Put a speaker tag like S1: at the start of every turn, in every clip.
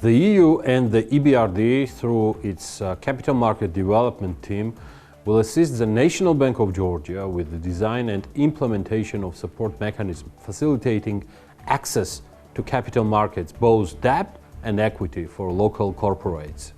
S1: The EU and the EBRD, through its Capital Market Development Team, will assist the National Bank of Georgia with the design and implementation of support mechanisms facilitating access to capital markets, both debt and equity for local corporates.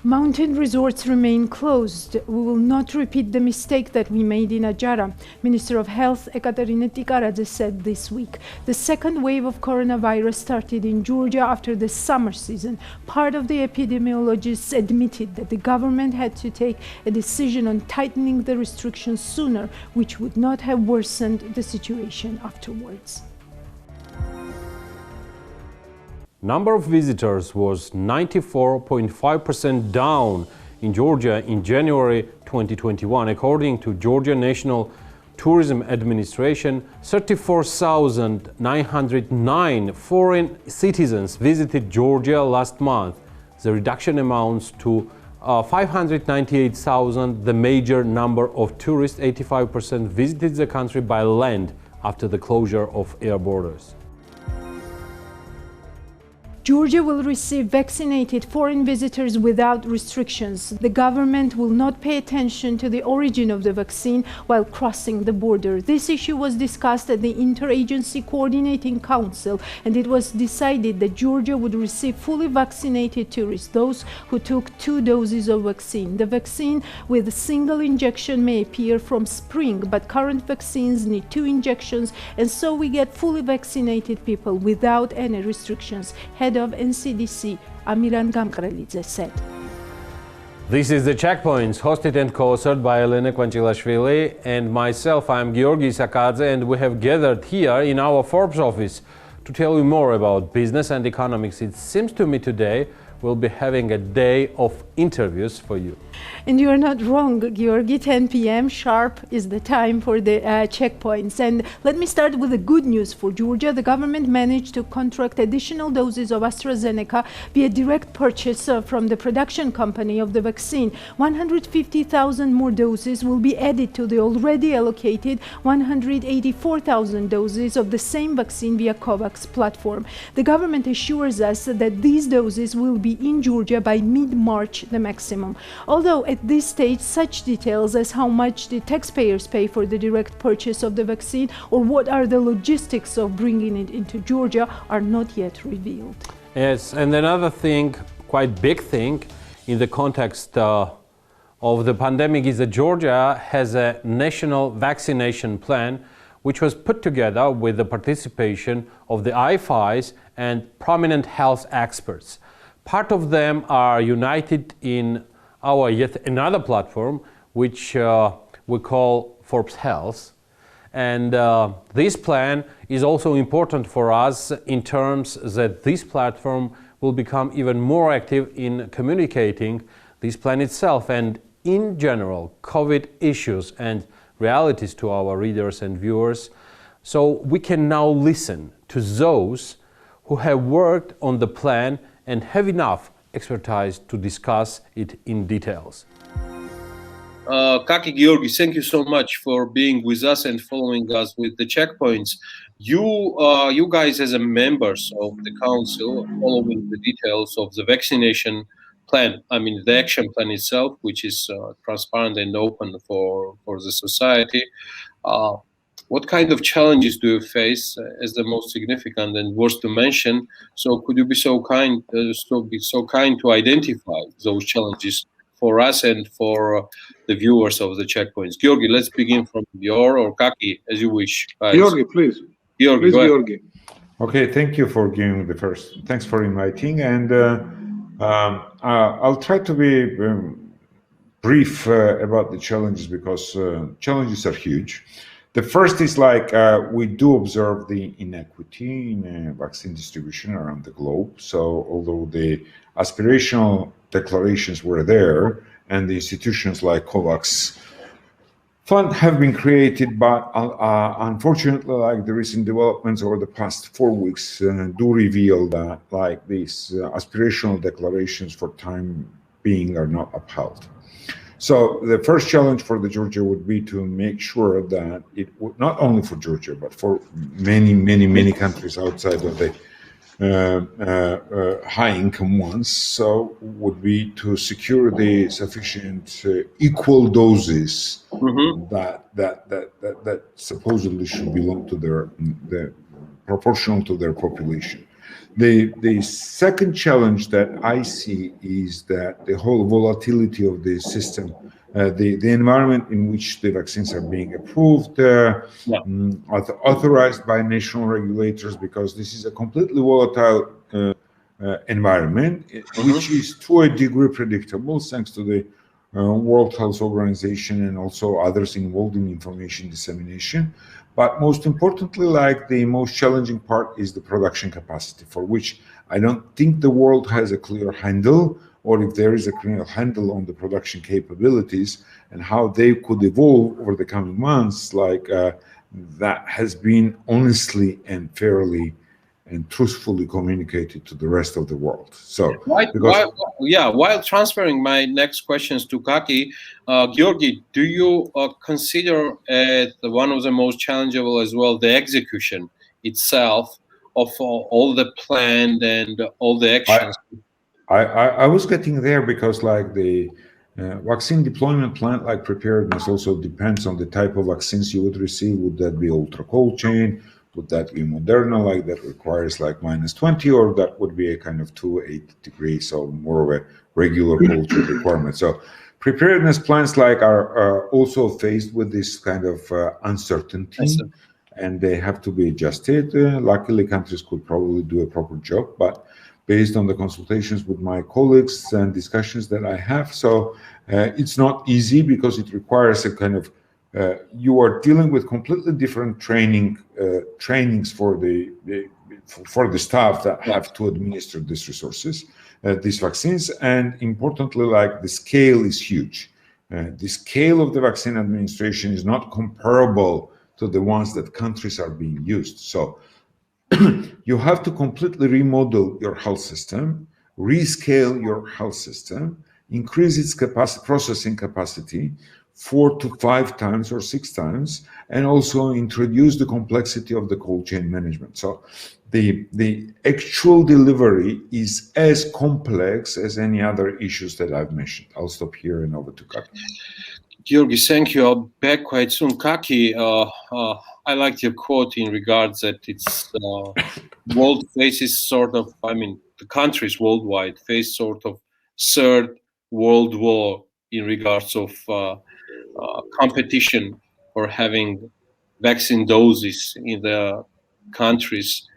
S2: Mountain resorts remain closed. We will not repeat the mistake that we made in Azour, Minister of Health Akakl said this week. The second wave of coronavirus started in Georgia after the summer season. Part of the epidemiologists admitted that the government had to take a decision on tightening the restrictions sooner, which would not have worsened the situation afterwards.
S1: Number of visitors was 94.5% down in Georgia in January 2021. According to Georgia National Tourism Administration, 34,909 foreign citizens visited Georgia last month. The reduction amounts to 598,000. The major number of tourists, 85%, visited the country by land after the closure of air borders.
S2: Georgia will receive vaccinated foreign visitors without restrictions. The government will not pay attention to the origin of the vaccine while crossing the border. This issue was discussed at the Interagency Coordinating Council, and it was decided that Georgia would receive fully vaccinated tourists, those who took 2 doses of vaccine. The vaccine with a single injection may appear from spring, but current vaccines need 2 injections, and so we get fully vaccinated people without any restrictions. Head of NCDC, Amiran Gamkrelidze said.
S1: This is the Checkpoints, hosted and co-authored by Elena Kvanchilashvili and myself. I'm Georgi Sakadze, and we have gathered here in our Forbes office to tell you more about business and economics. It seems to me today we'll be having a day of interviews for you.
S2: And you are not wrong, Georgi. 10 p.m. sharp is the time for the checkpoints. And let me start with the good news for Georgia. The government managed to contract additional doses of Astrazeneca via direct purchase from the production company of the vaccine. 150,000 more doses will be added to the already allocated 184,000 doses of the same vaccine via COVAX platform. The government assures us that these doses will be in Georgia by mid-March, the maximum. Although at this stage, such details as how much the taxpayers pay for the direct purchase of the vaccine or what are the logistics of bringing it into Georgia are not yet revealed.
S1: Yes, and another thing, quite big thing, in the context of the pandemic is that Georgia has a national vaccination plan which was put together with the participation of the IFIs and prominent health experts. Part of them are united in our yet another platform, which we call Forbes Health. And this plan is also important for us in terms that this platform will become even more active in communicating this plan itself and in general COVID issues and realities to our readers and viewers. So we can now listen to those who have worked on the plan and have enough expertise to discuss it in details.
S3: Kaki Georgi, thank you so much for being with us and following us with the checkpoints. You guys as a members of the council following the details of the vaccination plan, I mean the action plan itself, which is transparent and open for the society. What kind of challenges do you face as the most significant and worst to mention? So could you be so kind to identify those challenges for us and for the viewers of the checkpoints? Georgi, let's begin from your or Kaki, as you wish.
S4: Georgi, please.
S3: Georgi,
S4: please, Georgi.
S5: Okay, thank you for giving the first. Thanks for inviting, and I'll try to be brief about the challenges because challenges are huge. The first is we do observe the inequity in vaccine distribution around the globe. So although the aspirational declarations were there and the institutions like COVAX Fund have been created, but unfortunately, the recent developments over the past 4 weeks do reveal that these aspirational declarations for time being are not upheld. So the first challenge for the Georgia would be to make sure that it would, not only for Georgia, but for many countries outside of the high-income ones, so would be to secure the sufficient equal doses that supposedly should belong to their proportional to their population. The second challenge that I see is that the whole volatility of the system, the environment in which the vaccines are being approved, authorized by national regulators, because this is a completely volatile environment, which is to a degree predictable, thanks to the World Health Organization and also others involved in information dissemination. But most importantly, like the most challenging part is the production capacity, for which I don't think the world has a clear handle, or if there is a clear handle on the production capabilities and how they could evolve over the coming months, like that has been honestly and fairly and truthfully communicated to the rest of the world. So,
S3: while transferring my next questions to Kaki, Georgi, do you consider one of the most challengeable as well the execution itself of all the plan and all the actions?
S5: I was getting there, because like the vaccine deployment plan, like preparedness, also depends on the type of vaccines you would receive. Would that be ultra cold chain? Would that be Moderna, like that requires like -20, or that would be a kind of 2-8 degrees, so more of a regular cold chain requirement? So preparedness plans like are also faced with this kind of uncertainty, and they have to be adjusted. Luckily, countries could probably do a proper job, but based on the consultations with my colleagues and discussions that I have, so it's not easy, because it requires a kind of you are dealing with completely different trainings for the staff that have to administer these resources, these vaccines, and importantly, like the scale is huge. The scale of the vaccine administration is not comparable to the ones that countries are being used. So you have to completely remodel your health system, rescale your health system, increase its processing capacity 4 to 5 times or 6 times, and also introduce the complexity of the cold chain management. So the actual delivery is as complex as any other issues that I've mentioned. I'll stop here and over to Kaki.
S3: Georgi, thank you. I'll be back quite soon. Kaki, I liked your quote in regards that it's world faces sort of, the countries worldwide face sort of third world war in regards of competition for having vaccine doses in the countries.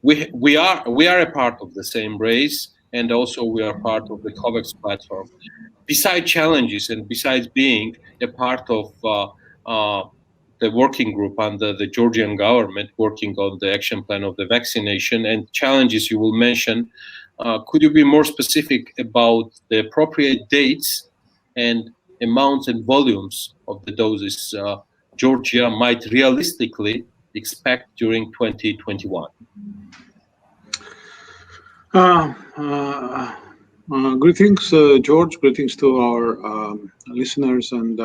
S3: We are a part of the same race, and also we are part of the COVAX platform. Besides challenges and besides being a part of the working group under the Georgian government working on the action plan of the vaccination and challenges you will mention, could you be more specific about the appropriate dates and amounts and volumes of the doses Georgia might realistically expect during 2021?
S4: Greetings, George. Greetings to our listeners. And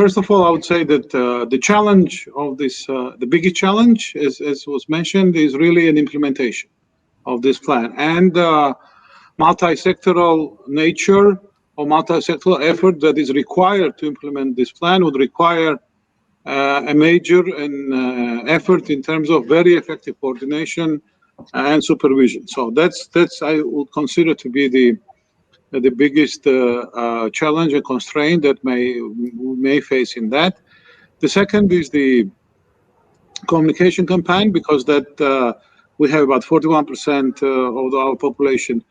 S4: first of all, I would say that the challenge of this, the biggest challenge, as was mentioned, is really an implementation of this plan. And multi-sectoral nature or multi-sectoral effort that is required to implement this plan would require a major effort in terms of very effective coordination and supervision. So that's I would consider to be the biggest challenge and constraint that we may face in that. The second is the communication campaign, because that we have about 41% of our population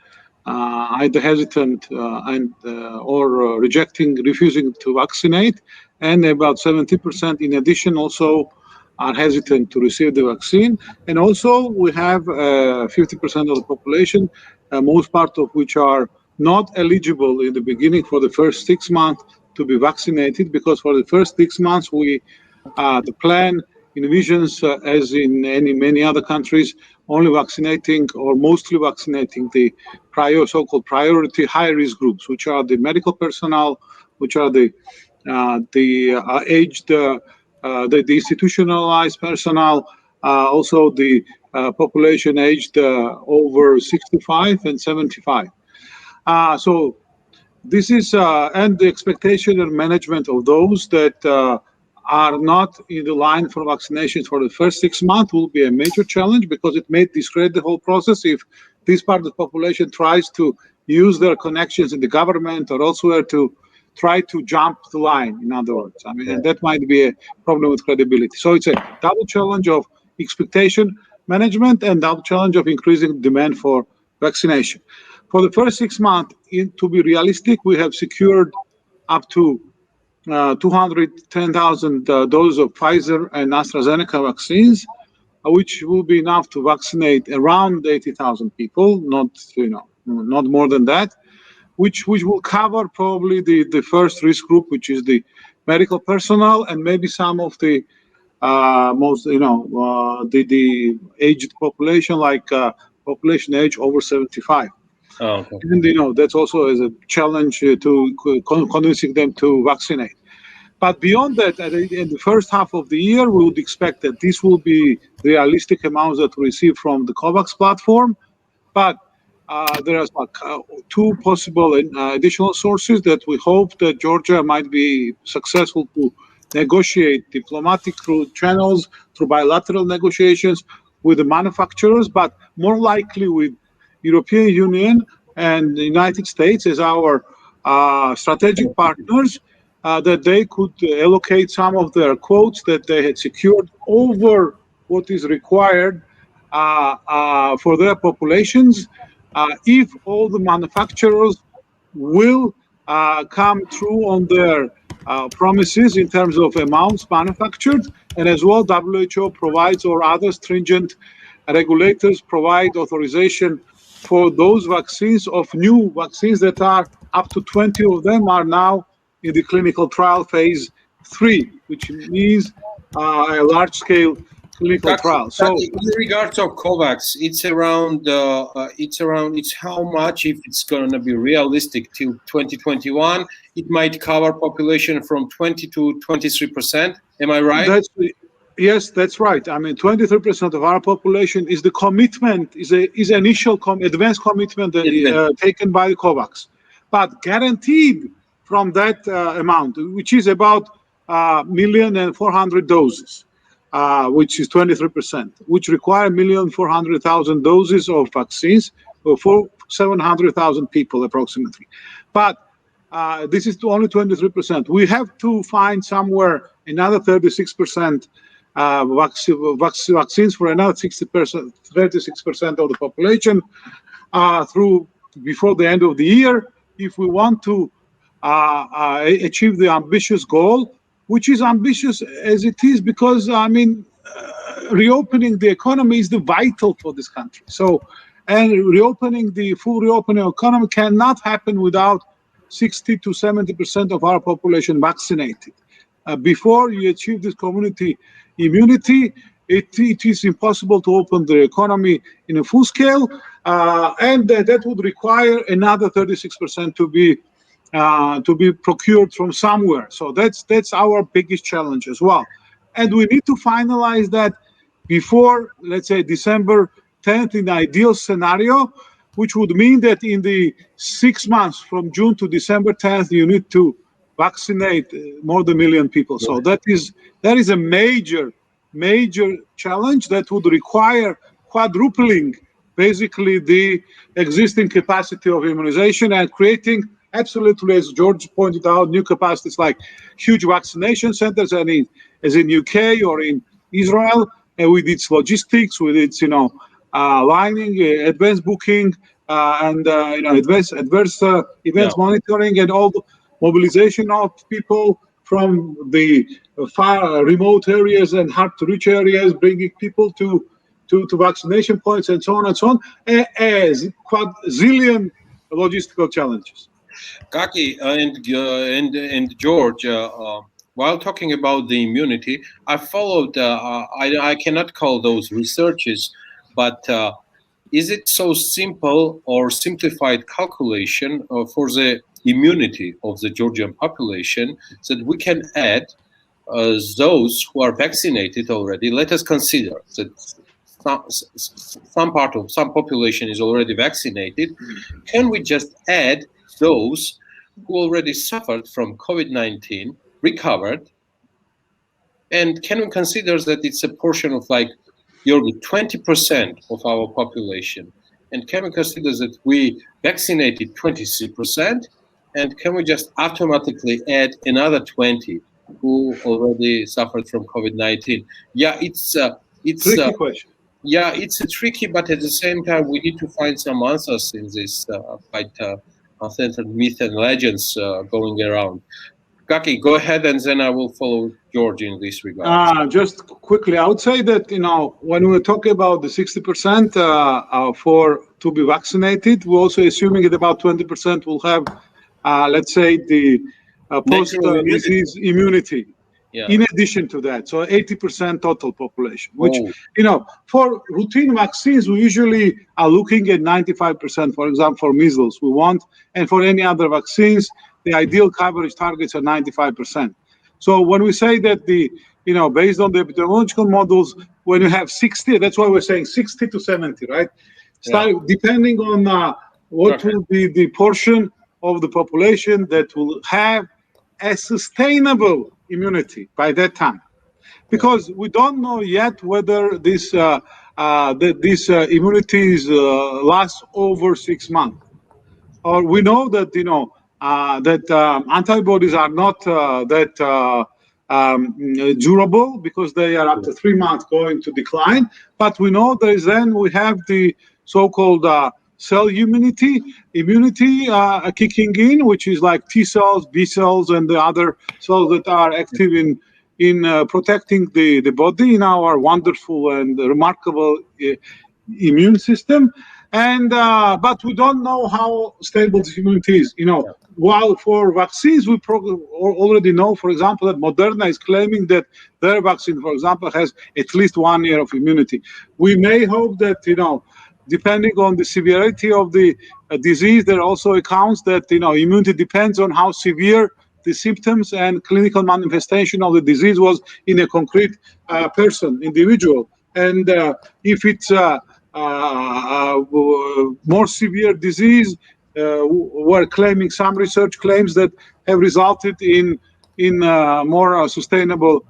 S4: either hesitant or refusing to vaccinate, and about 70% in addition also are hesitant to receive the vaccine. And also we have 50% of the population, most part of which are not eligible in the beginning for the first 6 months to be vaccinated, because for the first 6 months the plan envisions, as in many other countries, only vaccinating or mostly vaccinating the so-called priority high-risk groups, which are the medical personnel, which are the aged, the institutionalized personnel, also the population aged over 65 and 75. So this is, and the expectation and management of those that are not in the line for vaccinations for the first 6 months will be a major challenge, because it may discredit the whole process if this part of the population tries to use their connections in the government or elsewhere to try to jump the line, in other words. I mean, and that might be a problem with credibility. So it's a double challenge of expectation management and double challenge of increasing demand for vaccination. For the first 6 months, to be realistic, we have secured up to 210,000 doses of Pfizer and Astrazeneca vaccines, which will be enough to vaccinate around 80,000 people, not more than that, which will cover probably the first risk group, which is the medical personnel, and maybe some of the the aged population, like population age over 75.
S3: Oh, okay.
S4: And that's also as a challenge to convincing them to vaccinate. But beyond that, in the first half of the year, we would expect that this will be the realistic amounts that we receive from the COVAX platform. But there are two possible additional sources that we hope that Georgia might be successful to negotiate diplomatic through channels, through bilateral negotiations with the manufacturers, but more likely with European Union and the United States as our strategic partners, that they could allocate some of their quotes that they had secured over what is required for their populations, if all the manufacturers will come through on their promises in terms of amounts manufactured, and as well WHO provides, or other stringent regulators provide authorization for those vaccines, of new vaccines that are up to 20 of them are now in the clinical trial phase 3, which means a large-scale clinical trial. So,
S3: in regards of COVAX, it's how much, if it's going to be realistic till 2021, it might cover population from 20 to 23%. Am I right?
S4: Yes, that's right. I mean, 23% of our population is the commitment, is initial advanced commitment taken by the COVAX, but guaranteed from that amount, which is about 1,400,000 doses, which is 23%, which require 1,400,000 doses of vaccines for 700,000 people approximately. But this is only 23%. We have to find somewhere another 36% vaccines for another 60%, 36% of the population before the end of the year, if we want to achieve the ambitious goal, which is ambitious as it is because, I mean, reopening the economy is vital for this country. So, and full reopening of the economy cannot happen without 60 to 70% of our population vaccinated. Before you achieve this community immunity, it is impossible to open the economy in a full scale, and that would require another 36% to be procured from somewhere. So that's our biggest challenge as well, and we need to finalize that before, let's say, December 10th in the ideal scenario, which would mean that in the 6 months from June to December 10th, you need to vaccinate more than 1 million people. So that is a major challenge that would require quadrupling basically the existing capacity of immunization and creating, absolutely, as George pointed out, new capacities like huge vaccination centers, and as in UK or in Israel, and with its logistics, with its lining, advanced booking, and advanced events monitoring, and all the mobilization of people from the far remote areas and hard to reach areas, bringing people to vaccination points, and so on and so on, as quadrillion logistical challenges.
S3: Kaki and George, while talking about the immunity, I followed, I cannot call those researches, but is it so simple or simplified calculation for the immunity of the Georgian population that we can add those who are vaccinated already, let us consider that some population is already vaccinated. Can we just add those who already suffered from COVID-19, recovered, and can we consider that it's a portion of like 20% of our population? And can we consider that we vaccinated 23%? And can we just automatically add another 20 who already suffered from COVID-19? Yeah, it's
S4: tricky question.
S3: Yeah, it's a tricky, but at the same time, we need to find some answers in this quite authentic myth and legends going around. Kaki, go ahead, and then I will follow George in this regard.
S4: Just quickly, I would say that, you know, when we're talking about the 60% to be vaccinated, we're also assuming that about 20% will have, let's say, the post-disease immunity.
S3: Yeah.
S4: In addition to that, so 80% total population, which, you know, for routine vaccines, we usually are looking at 95%, for example, for measles we want, and for any other vaccines, the ideal coverage targets are 95%. So when we say that based on the epidemiological models, when you have 60, that's why we're saying 60 to 70, right? Depending on what will be the portion of the population that will have a sustainable immunity by that time, because we don't know yet whether this immunity lasts over 6 months, or we know that that antibodies are not that durable, because they are after 3 months going to decline. But we know we have the so-called cell immunity kicking in, which is like T cells, B cells, and the other cells that are active in protecting the body in our wonderful and remarkable immune system. And but we don't know how stable this immunity is. While for vaccines, we already know, for example, that Moderna is claiming that their vaccine, for example, has at least 1 year of immunity. We may hope that, depending on the severity of the disease, there are also accounts that, immunity depends on how severe the symptoms and clinical manifestation of the disease was in a concrete individual. And if it's more severe disease, we're claiming, some research claims that have resulted in more sustainable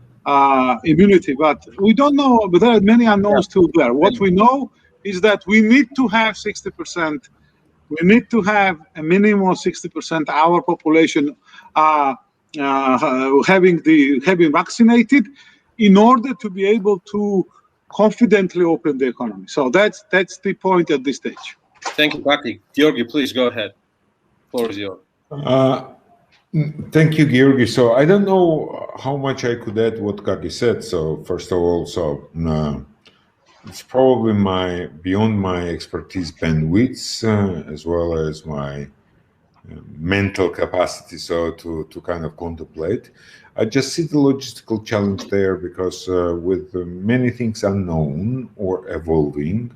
S4: immunity. But we don't know, but there are many unknowns still there. What we know is that we need to have 60%. We need to have a minimum of 60% our population having vaccinated in order to be able to confidently open the economy. So that's the point at this stage.
S3: Thank you, Kaki. Georgi, please go ahead. The floor is yours.
S5: Thank you, Georgi. So I don't know how much I could add what Kaki said. So first of all, it's probably beyond my expertise bandwidth, as well as my mental capacity, so to kind of contemplate. I just see the logistical challenge there, because with many things unknown or evolving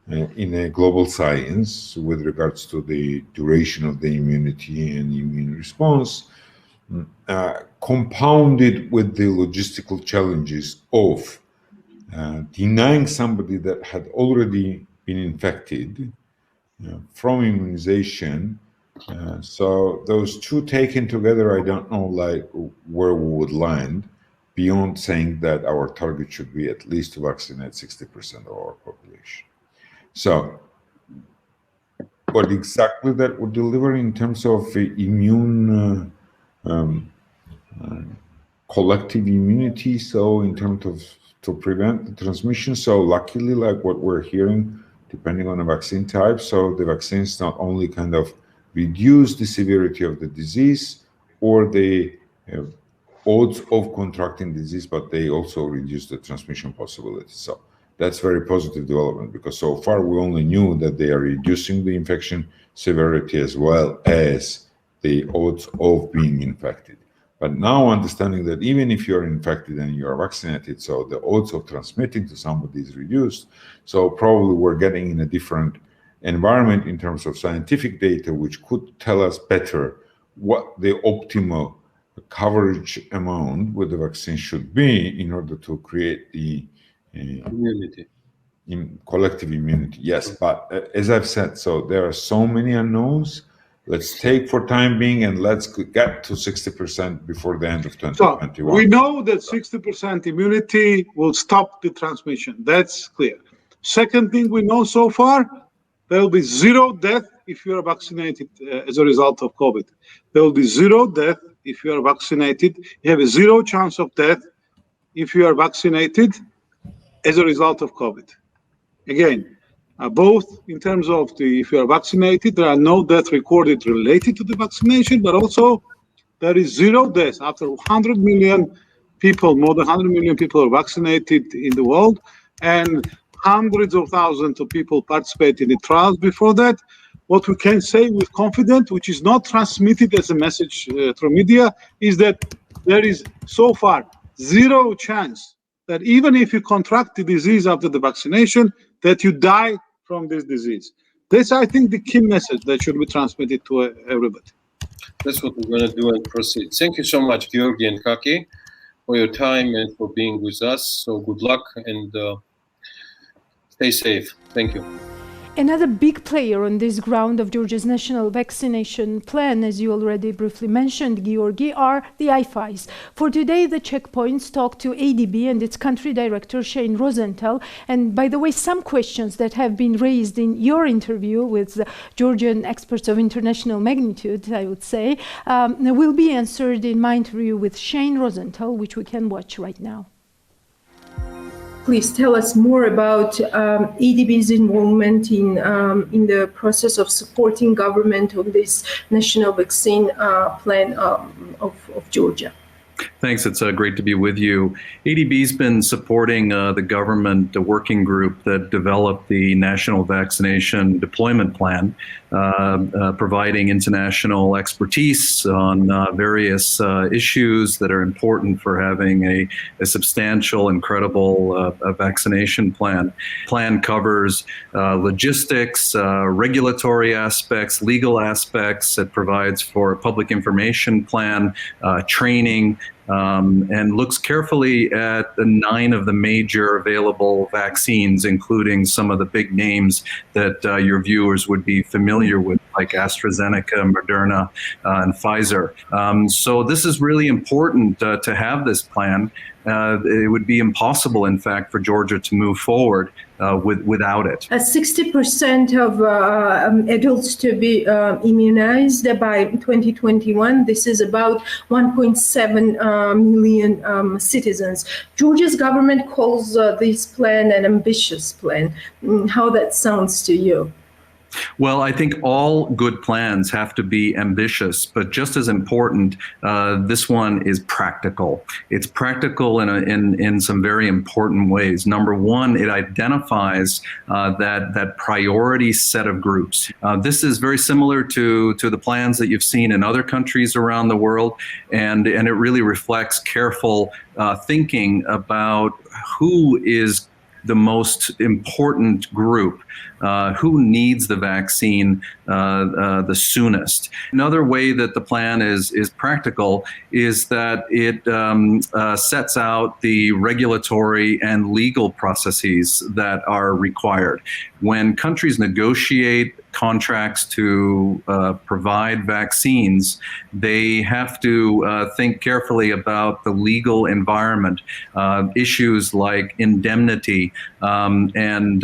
S5: in a global science with regards to the duration of the immunity and immune response, compounded with the logistical challenges of denying somebody that had already been infected from immunization. So those two taken together, I don't know where we would land beyond saying that our target should be at least to vaccinate 60% of our population. So what exactly that would deliver in terms of immune collective immunity, so in terms of to prevent the transmission. So luckily, like what we're hearing, depending on the vaccine type, so the vaccines not only kind of reduce the severity of the disease or the odds of contracting disease, but they also reduce the transmission possibility. So that's very positive development, because so far we only knew that they are reducing the infection severity as well as the odds of being infected. But now understanding that even if you're infected and you are vaccinated, so the odds of transmitting to somebody is reduced. So probably we're getting in a different environment in terms of scientific data, which could tell us better what the optimal coverage amount with the vaccine should be in order to create the
S3: Immunity.
S5: Collective immunity. Yes, but as I've said, so there are so many unknowns. Let's take for time being and let's get to 60% before the end of 2021.
S4: So we know that 60% immunity will stop the transmission. That's clear. Second thing we know so far, there will be zero death if you are vaccinated as a result of COVID. There will be zero death if you are vaccinated. You have a zero chance of death if you are vaccinated as a result of COVID. Again, both in terms of if you are vaccinated, there are no deaths recorded related to the vaccination, but also there is zero deaths after 100 million people, more than 100 million people are vaccinated in the world, and hundreds of thousands of people participate in the trials before that. What we can say with confidence, which is not transmitted as a message through media, is that there is so far zero chance that even if you contract the disease after the vaccination, that you die from this disease. That's, I think, the key message that should be transmitted to everybody.
S3: That's what we're going to do and proceed. Thank you so much, Georgi and Kaki, for your time and for being with us. So good luck and stay safe. Thank you.
S2: Another big player on this ground of Georgia's national vaccination plan, as you already briefly mentioned, Georgi, are the IFIs. For today, the checkpoints talked to ADB and its country director, Shane Rosenthal. And by the way, some questions that have been raised in your interview with Georgian experts of international magnitude, I would say, will be answered in my interview with Shane Rosenthal, which we can watch right now.
S6: Please tell us more about ADB's involvement in the process of supporting government on this national vaccine plan of Georgia.
S7: Thanks. It's great to be with you. ADB's been supporting the government working group that developed the National Vaccination Deployment Plan, providing international expertise on various issues that are important for having a substantial and credible vaccination plan. Plan covers logistics, regulatory aspects, legal aspects. It provides for a public information plan, training, and looks carefully at the 9 of the major available vaccines, including some of the big names that your viewers would be familiar with, like Astrazeneca, Moderna, and Pfizer. So this is really important to have this plan. It would be impossible, in fact, for Georgia to move forward without it.
S6: 60% of adults to be immunized by 2021. This is about 1.7 million citizens. Georgia's government calls this plan an ambitious plan. How that sounds to you?
S7: Well, I think all good plans have to be ambitious, but just as important, this one is practical. It's practical in some very important ways. Number one, it identifies that priority set of groups. This is very similar to the plans that you've seen in other countries around the world, and it really reflects careful thinking about who is the most important group, who needs the vaccine the soonest. Another way that the plan is practical is that it sets out the regulatory and legal processes that are required. When countries negotiate contracts to provide vaccines, they have to think carefully about the legal environment, issues like indemnity and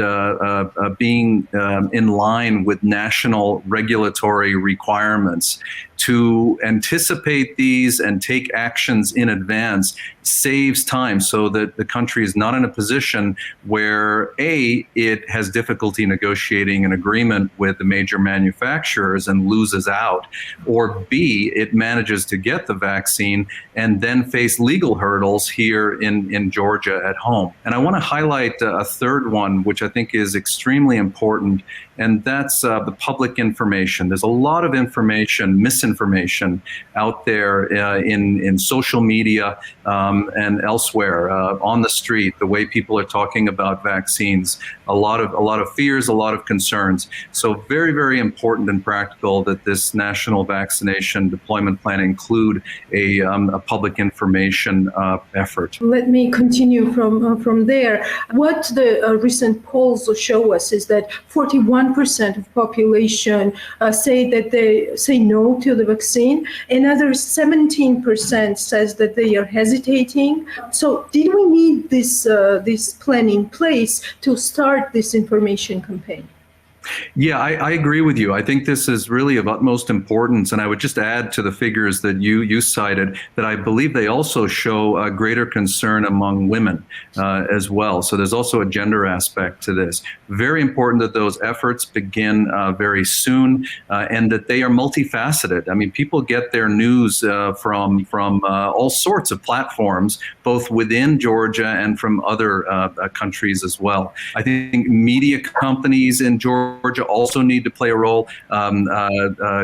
S7: being in line with national regulatory requirements. To anticipate these and take actions in advance saves time so that the country is not in a position where A, it has difficulty negotiating an agreement with the major manufacturers and loses out, or B, it manages to get the vaccine and then face legal hurdles here in Georgia at home. And I want to highlight a third one, which I think is extremely important, and that's the public information. There's a lot of information, misinformation misinformation out there in social media and elsewhere, on the street, the way people are talking about vaccines, a lot of fears, a lot of concerns. So very, very important and practical that this national vaccination deployment plan include a public information effort.
S6: Let me continue from there. What the recent polls show us is that 41% of population say that they say no to the vaccine. Another 17% says that they are hesitating. So did we need this plan in place to start this information campaign?
S7: Yeah, I agree with you. I think this is really of utmost importance. And I would just add to the figures that you cited that I believe they also show a greater concern among women as well. So there's also a gender aspect to this. Very important that those efforts begin very soon and that they are multifaceted. I mean, people get their news from all sorts of platforms, both within Georgia and from other countries as well. I think media companies in Georgia also need to play a role.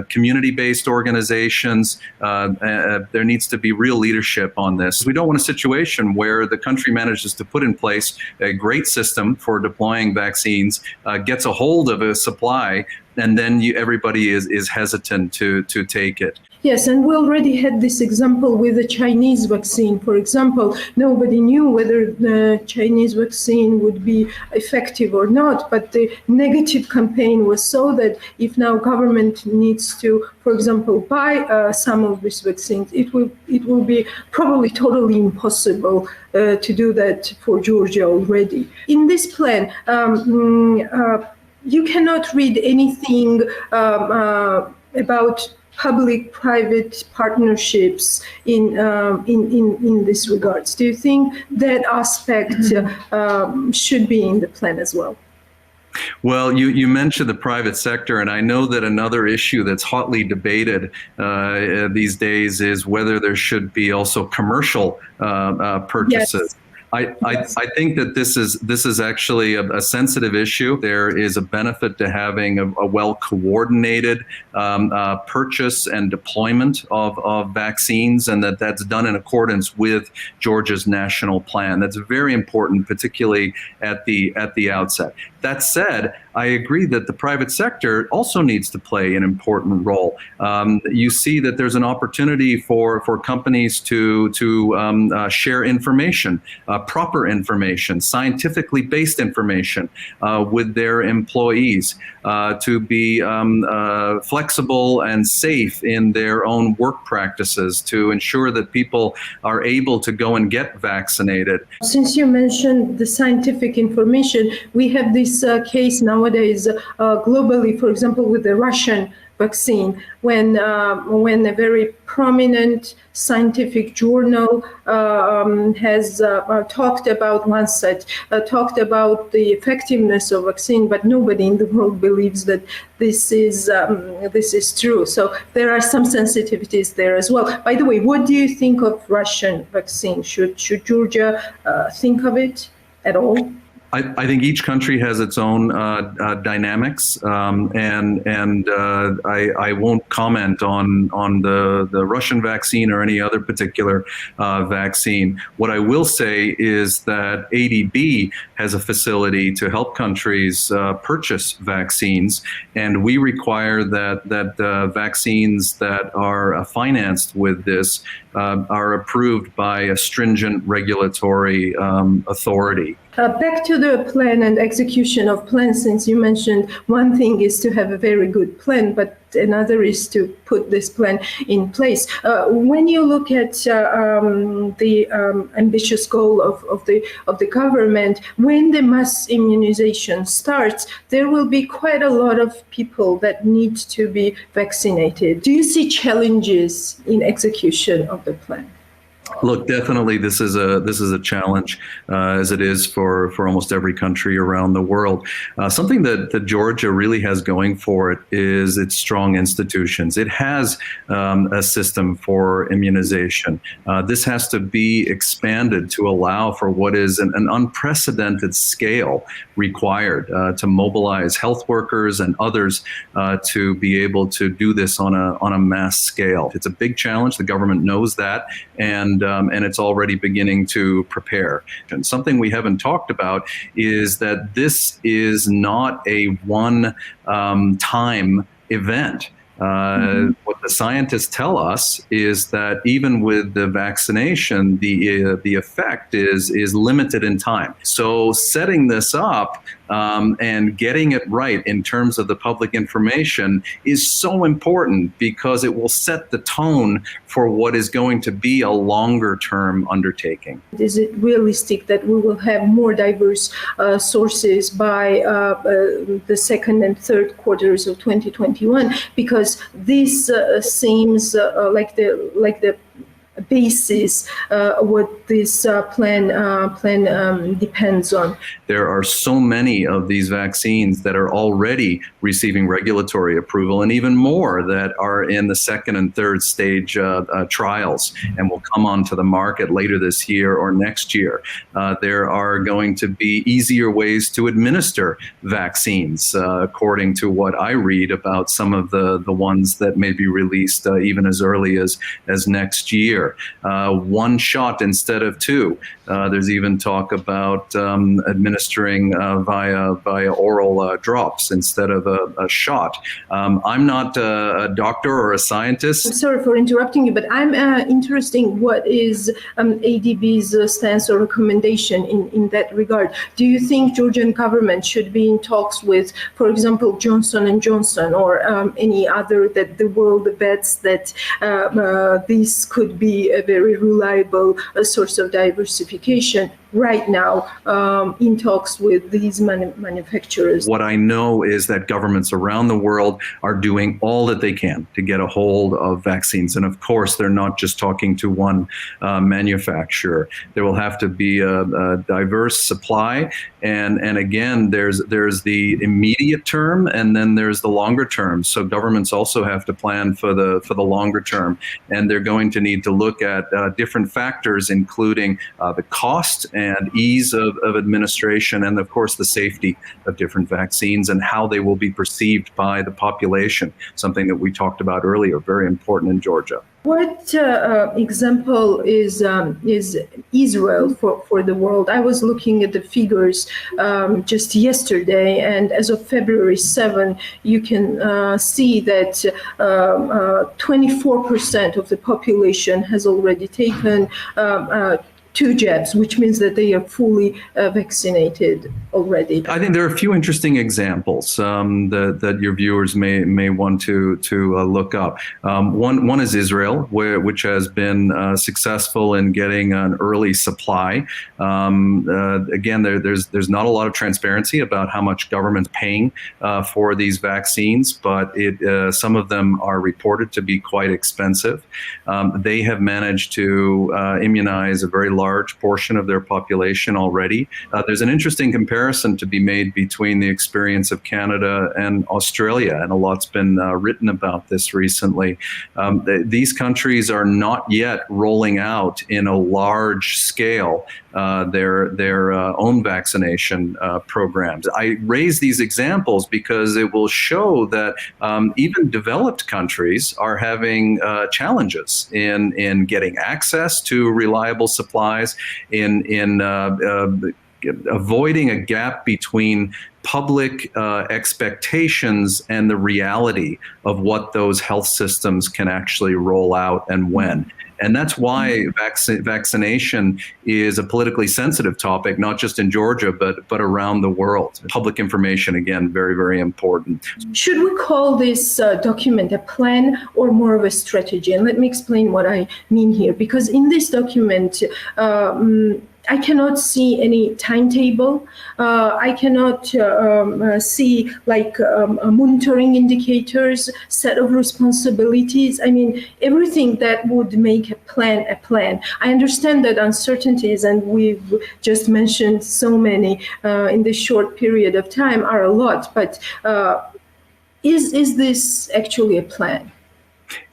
S7: Community-based organizations, there needs to be real leadership on this. We don't want a situation where the country manages to put in place a great system for deploying vaccines, gets a hold of a supply, and then everybody is hesitant to take it.
S6: Yes, and we already had this example with the Chinese vaccine. For example, nobody knew whether the Chinese vaccine would be effective or not, but the negative campaign was so that if now government needs to, for example, buy some of these vaccines, it will be probably totally impossible to do that for Georgia already. In this plan, you cannot read anything about public-private partnerships in this regards. Do you think that aspect should be in the plan as well?
S7: Well, you mentioned the private sector, and I know that another issue that's hotly debated these days is whether there should be also commercial purchases.
S6: Yes.
S7: I think that this is actually a sensitive issue. There is a benefit to having a well-coordinated purchase and deployment of vaccines, and that's done in accordance with Georgia's national plan. That's very important, particularly at the outset. That said, I agree that the private sector also needs to play an important role. You see that there's an opportunity for companies to share information, proper information, scientifically based information with their employees, to be flexible and safe in their own work practices, to ensure that people are able to go and get vaccinated.
S6: Since you mentioned the scientific information, we have this case nowadays globally, for example, with the Russian vaccine, when a very prominent scientific journal has talked about talked about the effectiveness of vaccine, but nobody in the world believes that this is true. So there are some sensitivities there as well. By the way, what do you think of Russian vaccine? Should Georgia think of it at all?
S7: I think each country has its own dynamics, and I won't comment on the Russian vaccine or any other particular vaccine. What I will say is that ADB has a facility to help countries purchase vaccines, and we require that vaccines that are financed with this are approved by a stringent regulatory authority.
S6: Back to the plan and execution of plans, since you mentioned one thing is to have a very good plan, but another is to put this plan in place. When you look at the ambitious goal of the government, when the mass immunization starts, there will be quite a lot of people that need to be vaccinated. Do you see challenges in execution of the plan?
S7: Look, definitely, this is a challenge, as it is for almost every country around the world. Something that Georgia really has going for it is its strong institutions. It has a system for immunization. This has to be expanded to allow for what is an unprecedented scale required to mobilize health workers and others to be able to do this on a mass scale. It's a big challenge. The government knows that, and it's already beginning to prepare. And something we haven't talked about is that this is not a one-time event. What the scientists tell us is that even with the vaccination, the effect is limited in time. So setting this up and getting it right in terms of the public information is so important, because it will set the tone for what is going to be a longer term undertaking.
S6: Is it realistic that we will have more diverse sources by the second and third quarters of 2021? Because this seems like the basis what this plan depends on.
S7: There are so many of these vaccines that are already receiving regulatory approval, and even more that are in the second and third stage trials and will come onto the market later this year or next year. There are going to be easier ways to administer vaccines, according to what I read about some of the ones that may be released even as early as next year. One shot instead of two. There's even talk about administering via oral drops instead of a shot. I'm not a doctor or a scientist.
S6: I'm sorry for interrupting you, but I'm interested in what is ADB's stance or recommendation in that regard. Do you think Georgian government should be in talks with, for example, Johnson & Johnson or any other that the world bets that this could be a very reliable source of diversification right now in talks with these manufacturers?
S7: What I know is that governments around the world are doing all that they can to get a hold of vaccines. And of course, they're not just talking to one manufacturer. There will have to be a diverse supply. And again, there's the immediate term, and then there's the longer term. So governments also have to plan for the longer term. And they're going to need to look at different factors, including the cost and ease of administration, and of course the safety of different vaccines and how they will be perceived by the population, something that we talked about earlier, very important in Georgia.
S6: What example is Israel for the world? I was looking at the figures just yesterday, and as of February 7, you can see that 24% of the population has already taken 2 jabs, which means that they are fully vaccinated already.
S7: I think there are a few interesting examples that your viewers may want to look up. One is Israel, which has been successful in getting an early supply. Again, there's not a lot of transparency about how much government's paying for these vaccines, but some of them are reported to be quite expensive. They have managed to immunize a very large portion of their population already. There's an interesting comparison to be made between the experience of Canada and Australia, and a lot's been written about this recently. These countries are not yet rolling out in a large scale their own vaccination programs. I raise these examples because it will show that even developed countries are having challenges in getting access to reliable supplies, in avoiding a gap between public expectations and the reality of what those health systems can actually roll out and when. And that's why vaccination is a politically sensitive topic, not just in Georgia, but around the world. Public information, again, very, very important.
S6: Should we call this document a plan or more of a strategy? And let me explain what I mean here. Because in this document, I cannot see any timetable. I cannot see like monitoring indicators, set of responsibilities. I mean, everything that would make a plan a plan. I understand that uncertainties, and we've just mentioned so many in this short period of time, are a lot. But is this actually a plan?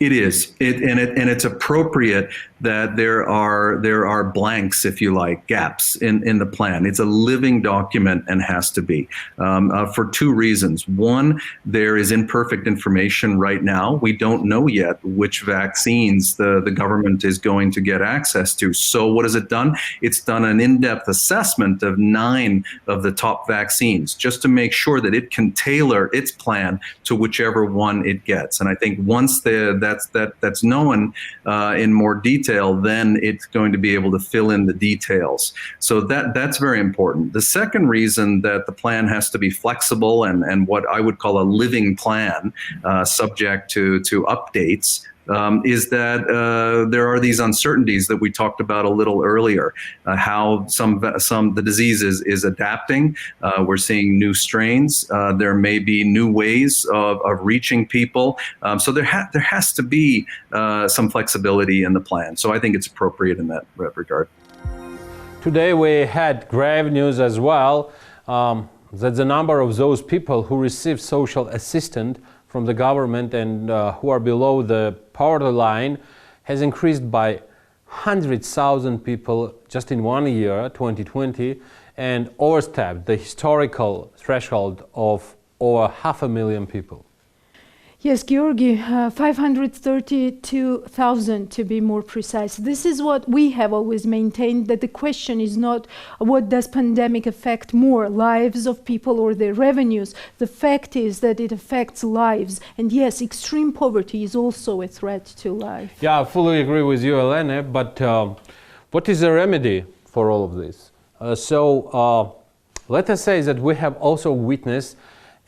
S7: It is, and it's appropriate that there are blanks, if you like, gaps in the plan. It's a living document and has to be for two reasons. One, there is imperfect information right now. We don't know yet which vaccines the government is going to get access to. So what has it done? It's done an in-depth assessment of 9 of the top vaccines just to make sure that it can tailor its plan to whichever one it gets. And I think once that's known in more detail, then it's going to be able to fill in the details. So that's very important. The second reason that the plan has to be flexible and what I would call a living plan, subject to updates, is that there are these uncertainties that we talked about a little earlier, how the disease is adapting. We're seeing new strains. There may be new ways of reaching people. So there has to be some flexibility in the plan. So I think it's appropriate in that regard.
S1: Today we had grave news as well, that the number of those people who receive social assistance from the government and who are below the poverty line has increased by 100,000 people just in 1 year, 2020, and overstepped the historical threshold of over 500,000 people.
S2: Yes, Georgi, 532,000 to be more precise. This is what we have always maintained, that the question is not what does pandemic affect more, lives of people or their revenues. The fact is that it affects lives. And yes, extreme poverty is also a threat to life.
S1: Yeah, I fully agree with you, Elena, but what is the remedy for all of this? Let us say that we have also witnessed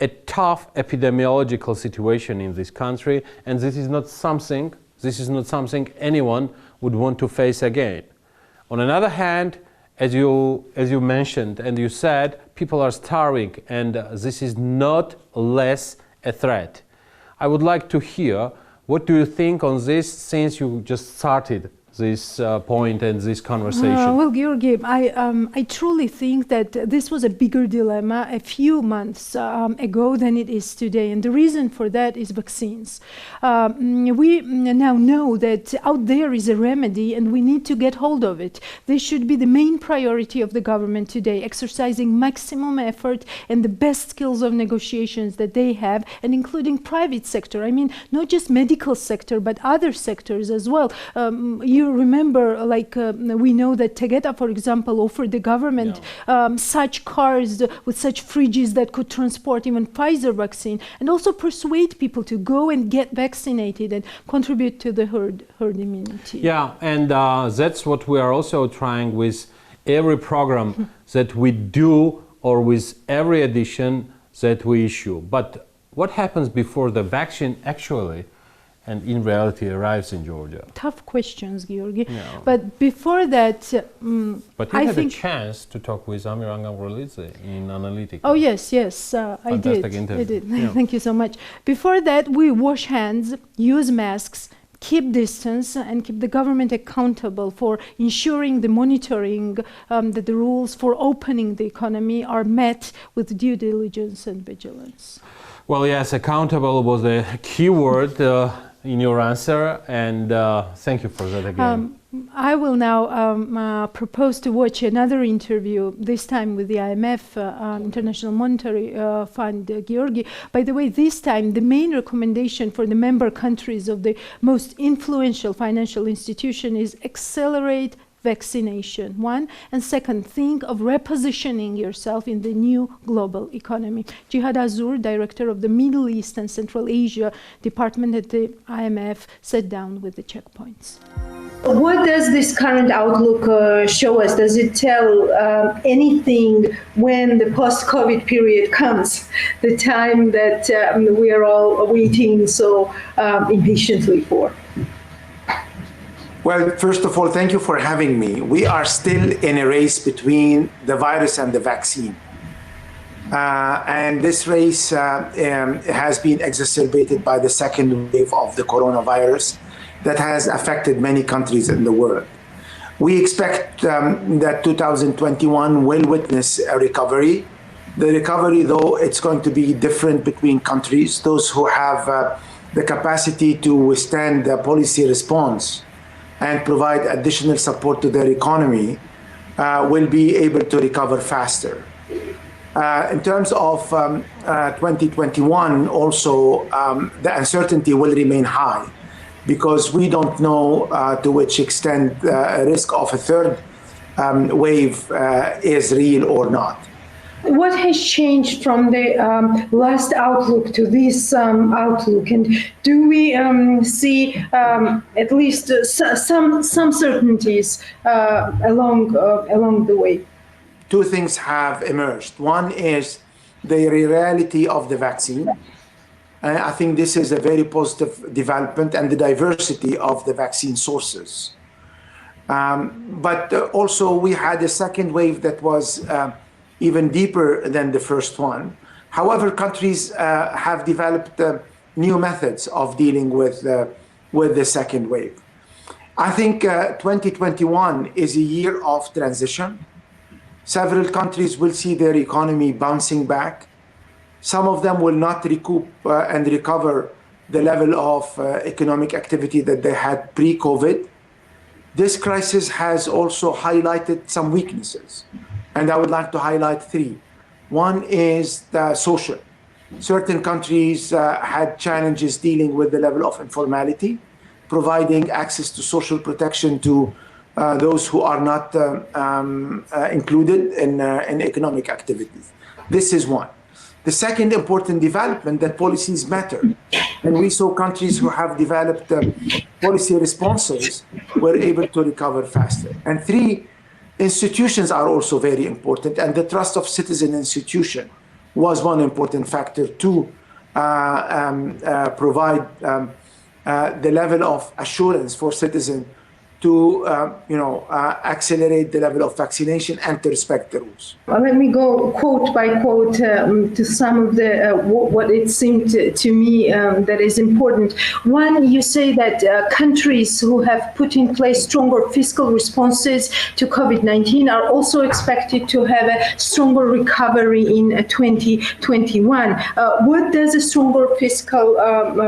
S1: a tough epidemiological situation in this country, and this is not something anyone would want to face again. On another hand, as you mentioned and you said, people are starving, and this is not less a threat. I would like to hear, what do you think on this since you just started this point and this conversation?
S2: Well, Georgi, I truly think that this was a bigger dilemma a few months ago than it is today. And the reason for that is vaccines. We now know that out there is a remedy and we need to get hold of it. This should be the main priority of the government today, exercising maximum effort and the best skills of negotiations that they have, and including private sector. I mean, not just medical sector, but other sectors as well. You remember, we know that Tegeta, for example, offered the government such cars with such fridges that could transport even Pfizer vaccine, and also persuade people to go and get vaccinated and contribute to the herd immunity. Yeah,
S1: and that's what we are also trying with every program that we do or with every edition that we issue. But what happens before the vaccine actually and in reality arrives in Georgia?
S2: Tough questions, Georgi. Yeah. But before that,
S1: but you had a chance to talk with Amir Angamrolidze in Analytica.
S2: Oh yes, I did.
S1: Interview.
S2: I did. Yeah. Thank you so much. Before that, we wash hands, use masks, keep distance, and keep the government accountable for ensuring the monitoring that the rules for opening the economy are met with due diligence and vigilance.
S1: Well, yes, accountable was the key word in your answer, and thank you for that again.
S2: I will now propose to watch another interview, this time with the IMF, International Monetary Fund, Georgi. By the way, this time the main recommendation for the member countries of the most influential financial institution is accelerate vaccination, one, and second, think of repositioning yourself in the new global economy. Jihad Azour, director of the Middle East and Central Asia Department at the IMF, sat down with the checkpoints.
S6: What does this current outlook show us? Does it tell anything when the post-COVID period comes, the time that we are all waiting so impatiently for?
S8: Well, first of all, thank you for having me. We are still in a race between the virus and the vaccine. And this race has been exacerbated by the second wave of the coronavirus that has affected many countries in the world. We expect that 2021 will witness a recovery. The recovery, though, it's going to be different between countries. Those who have the capacity to withstand the policy response and provide additional support to their economy will be able to recover faster. In terms of 2021, also, the uncertainty will remain high because we don't know to which extent a risk of a third wave is real or not.
S6: What has changed from the last outlook to this outlook, and do we see at least some certainties along the way?
S8: Two things have emerged. One is the reality of the vaccine. I think this is a very positive development, and the diversity of the vaccine sources. But also we had a second wave that was even deeper than the first one. However, countries have developed new methods of dealing with the second wave. I think 2021 is a year of transition. Several countries will see their economy bouncing back. Some of them will not recoup and recover the level of economic activity that they had pre-COVID. This crisis has also highlighted some weaknesses, and I would like to highlight three. One is the social. Certain countries had challenges dealing with the level of informality, providing access to social protection to those who are not included in economic activities. This is one. The second important development, that policies matter. And we saw countries who have developed policy responses were able to recover faster. And three, institutions are also very important, and the trust of citizen institution was one important factor to provide the level of assurance for citizens to accelerate the level of vaccination and to respect the rules.
S6: Let me go quote by quote to some of the what it seemed to me that is important. One, you say that countries who have put in place stronger fiscal responses to COVID-19 are also expected to have a stronger recovery in 2021. What does a stronger fiscal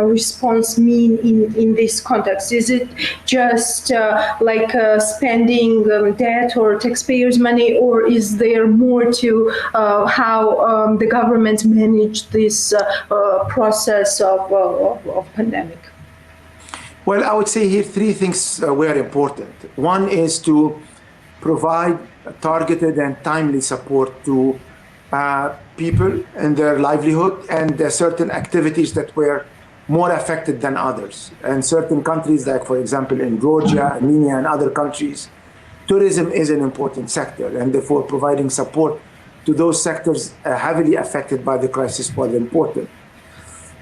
S6: response mean in this context? Is it just like spending debt or taxpayers' money, or is there more to how the government managed this process of pandemic?
S8: Well, I would say here three things were important. One is to provide targeted and timely support to people in their livelihood and certain activities that were more affected than others. And certain countries, like for example in Georgia, Armenia, and other countries, tourism is an important sector, and therefore providing support to those sectors heavily affected by the crisis was important.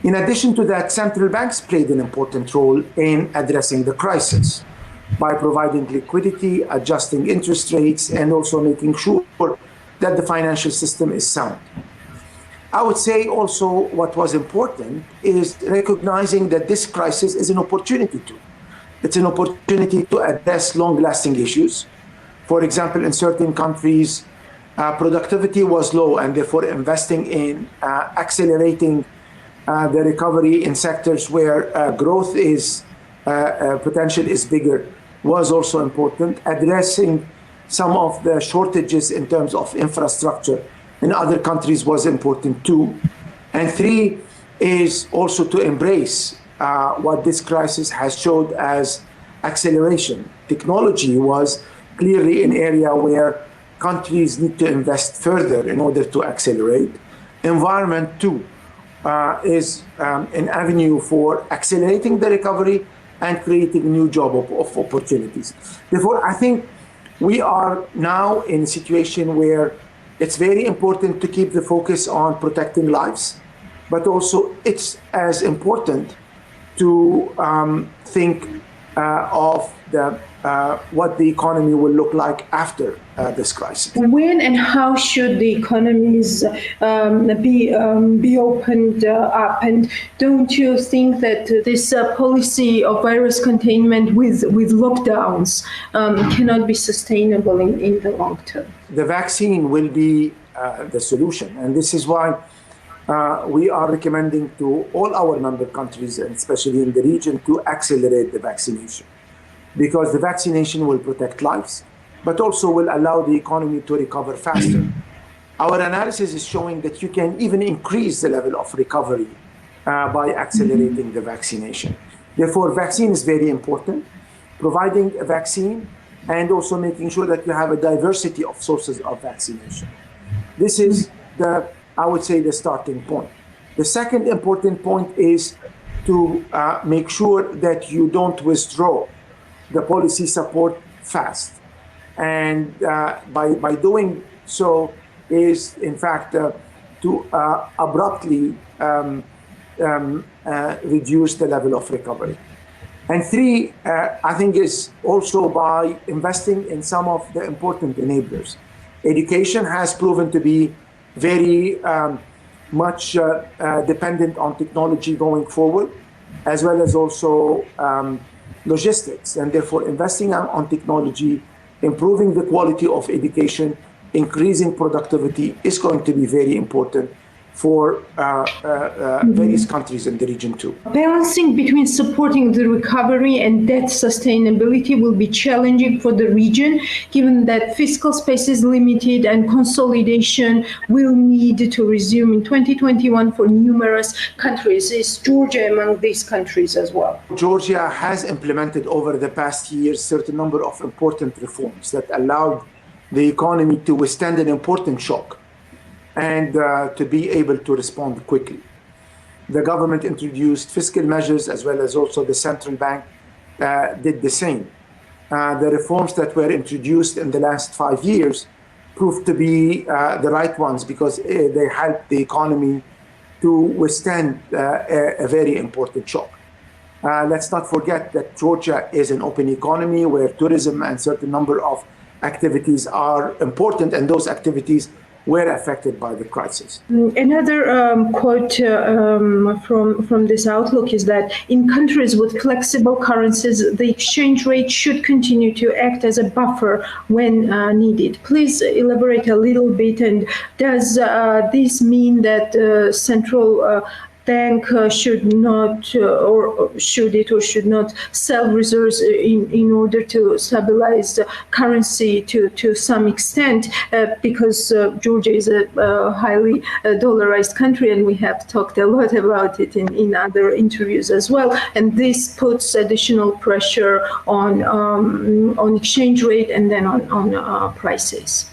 S8: In addition to that, central banks played an important role in addressing the crisis by providing liquidity, adjusting interest rates, and also making sure that the financial system is sound. I would say also what was important is recognizing that this crisis is an opportunity too. It's an opportunity to address long-lasting issues. For example, in certain countries, productivity was low, and therefore investing in accelerating the recovery in sectors where growth is potential is bigger was also important. Addressing some of the shortages in terms of infrastructure in other countries was important too. And three is also to embrace what this crisis has showed as acceleration. Technology was clearly an area where countries need to invest further in order to accelerate. Environment too is an avenue for accelerating the recovery and creating new job opportunities. Therefore, I think we are now in a situation where it's very important to keep the focus on protecting lives, but also it's as important to think of what the economy will look like after this crisis.
S6: When and how should the economies be opened up? And don't you think that this policy of virus containment with lockdowns cannot be sustainable in the long term?
S8: The vaccine will be the solution, and this is why we are recommending to all our member countries, and especially in the region, to accelerate the vaccination, because the vaccination will protect lives, but also will allow the economy to recover faster. Our analysis is showing that you can even increase the level of recovery by accelerating the vaccination. Therefore, vaccine is very important. Providing a vaccine and also making sure that you have a diversity of sources of vaccination. This is I would say, the starting point. The second important point is to make sure that you don't withdraw the policy support fast. And by doing so is, in fact, to abruptly reduce the level of recovery. And three, I think, is also by investing in some of the important enablers. Education has proven to be very much dependent on technology going forward, as well as also logistics, and therefore investing on technology, improving the quality of education, increasing productivity is going to be very important for various countries in the region too.
S6: Balancing between supporting the recovery and debt sustainability will be challenging for the region, given that fiscal space is limited and consolidation will need to resume in 2021 for numerous countries. Is Georgia among these countries as well?
S8: Georgia has implemented over the past years certain number of important reforms that allowed the economy to withstand an important shock and to be able to respond quickly. The government introduced fiscal measures, as well as also the central bank did the same. The reforms that were introduced in the last 5 years proved to be the right ones, because they helped the economy to withstand a very important shock. Let's not forget that Georgia is an open economy where tourism and certain number of activities are important, and those activities were affected by the crisis.
S6: Another quote from this outlook is that in countries with flexible currencies, the exchange rate should continue to act as a buffer when needed. Please elaborate a little bit, and does this mean that central bank should not, or should it or should not sell reserves in order to stabilize the currency to some extent, because Georgia is a highly dollarized country, and we have talked a lot about it in other interviews as well. And this puts additional pressure on exchange rate and then on prices.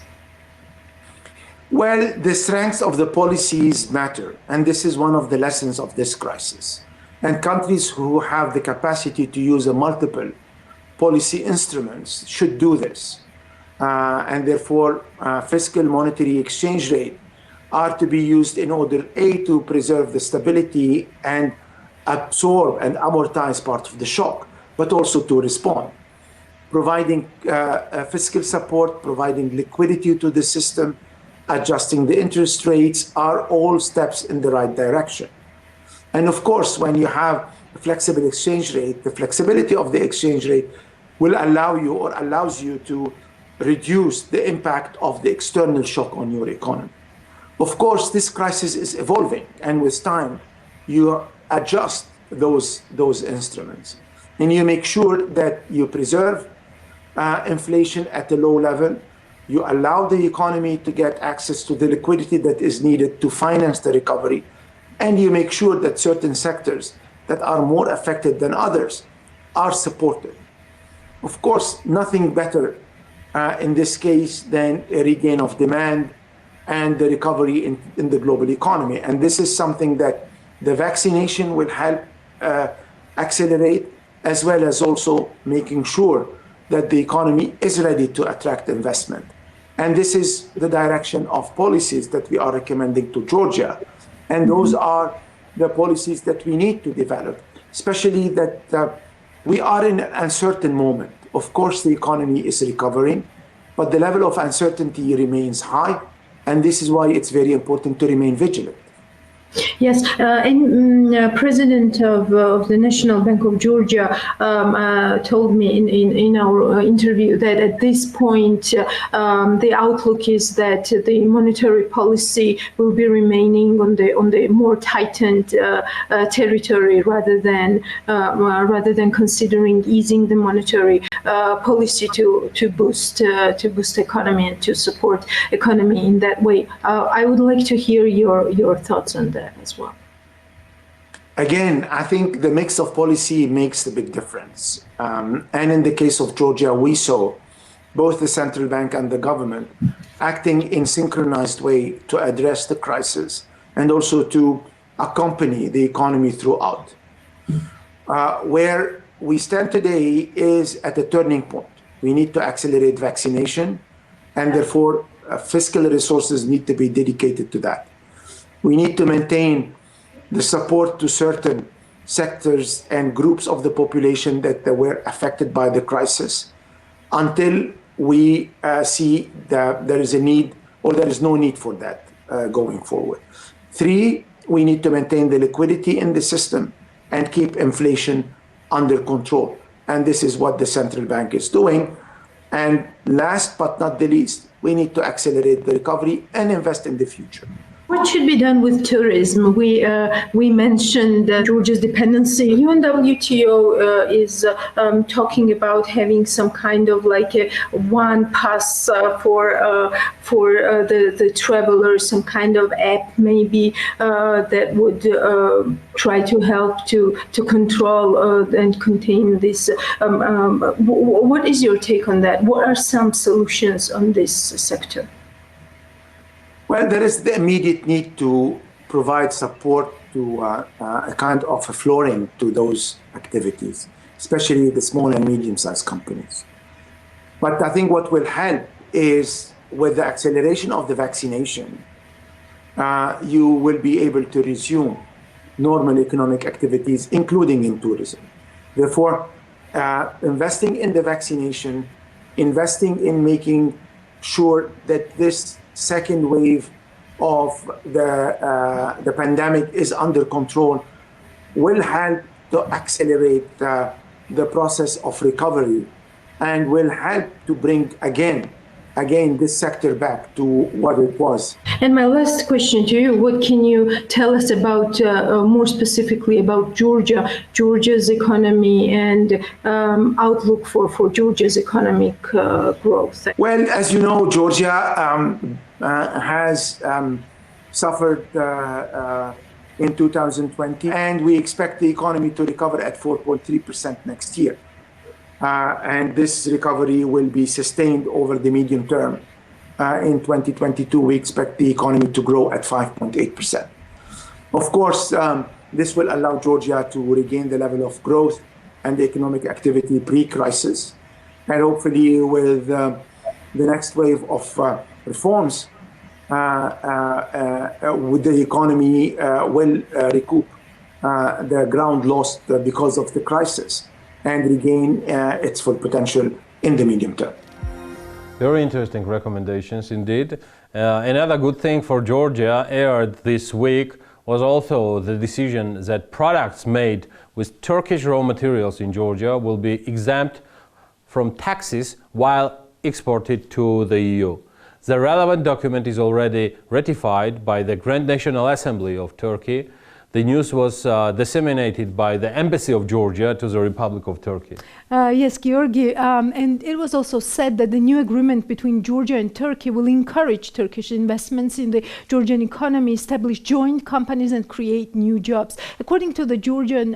S8: Well, the strength of the policies matter, and this is one of the lessons of this crisis. And countries who have the capacity to use multiple policy instruments should do this. And therefore, fiscal monetary exchange rate are to be used in order, A, to preserve the stability and absorb and amortize part of the shock, but also to respond. Providing fiscal support, providing liquidity to the system, adjusting the interest rates are all steps in the right direction. And of course, when you have a flexible exchange rate, the flexibility of the exchange rate will allow you, or allows you, to reduce the impact of the external shock on your economy. Of course, this crisis is evolving, and with time, you adjust those instruments. And you make sure that you preserve inflation at a low level. You allow the economy to get access to the liquidity that is needed to finance the recovery, and you make sure that certain sectors that are more affected than others are supported. Of course, nothing better in this case than a regain of demand and the recovery in the global economy. And this is something that the vaccination will help accelerate, as well as also making sure that the economy is ready to attract investment. And this is the direction of policies that we are recommending to Georgia. And those are the policies that we need to develop, especially that We are in an uncertain moment. Of course, the economy is recovering, but the level of uncertainty remains high, and this is why it's very important to remain vigilant.
S6: Yes, and President of the National Bank of Georgia told me in our interview that at this point the outlook is that the monetary policy will be remaining on the more tightened territory rather than considering easing the monetary policy to boost economy and to support economy in that way. I would like to hear your thoughts on that as well.
S8: Again, I think the mix of policy makes a big difference. And in the case of Georgia, we saw both the central bank and the government acting in synchronized way to address the crisis and also to accompany the economy throughout. Where we stand today is at a turning point. We need to accelerate vaccination, and therefore fiscal resources need to be dedicated to that. We need to maintain the support to certain sectors and groups of the population that were affected by the crisis until we see that there is a need or there is no need for that going forward. 3, we need to maintain the liquidity in the system and keep inflation under control. And this is what the central bank is doing. And last but not the least, we need to accelerate the recovery and invest in the future.
S6: What should be done with tourism? We mentioned Georgia's dependency. UNWTO is talking about having some kind of like a one pass for the travelers, some kind of app maybe that would try to help to control and contain this. What is your take on that? What are some solutions on this sector?
S8: Well, there is the immediate need to provide support to a kind of a flooring to those activities, especially the small and medium-sized companies. But I think what will help is with the acceleration of the vaccination, you will be able to resume normal economic activities, including in tourism. Therefore, investing in the vaccination, investing in making sure that this second wave of the pandemic is under control will help to accelerate the process of recovery and will help to bring again this sector back to what it was.
S6: And my last question to you, what can you tell us about more specifically about Georgia's economy and outlook for Georgia's economic growth?
S8: Well, as you know, Georgia has suffered in 2020, and we expect the economy to recover at 4.3% next year. And this recovery will be sustained over the medium term. In 2022, we expect the economy to grow at 5.8%. Of course, this will allow Georgia to regain the level of growth and economic activity pre-crisis. And hopefully with the next wave of reforms, with the economy will recoup the ground lost because of the crisis and regain its full potential in the medium term.
S1: Very interesting recommendations indeed. Another good thing for Georgia aired this week was also the decision that products made with Turkish raw materials in Georgia will be exempt from taxes while exported to the EU. The relevant document is already ratified by the Grand National Assembly of Turkey. The news was disseminated by the Embassy of Georgia to the Republic of Turkey.
S2: Yes, Georgi, and it was also said that the new agreement between Georgia and Turkey will encourage Turkish investments in the Georgian economy, establish joint companies and create new jobs. According to the Georgian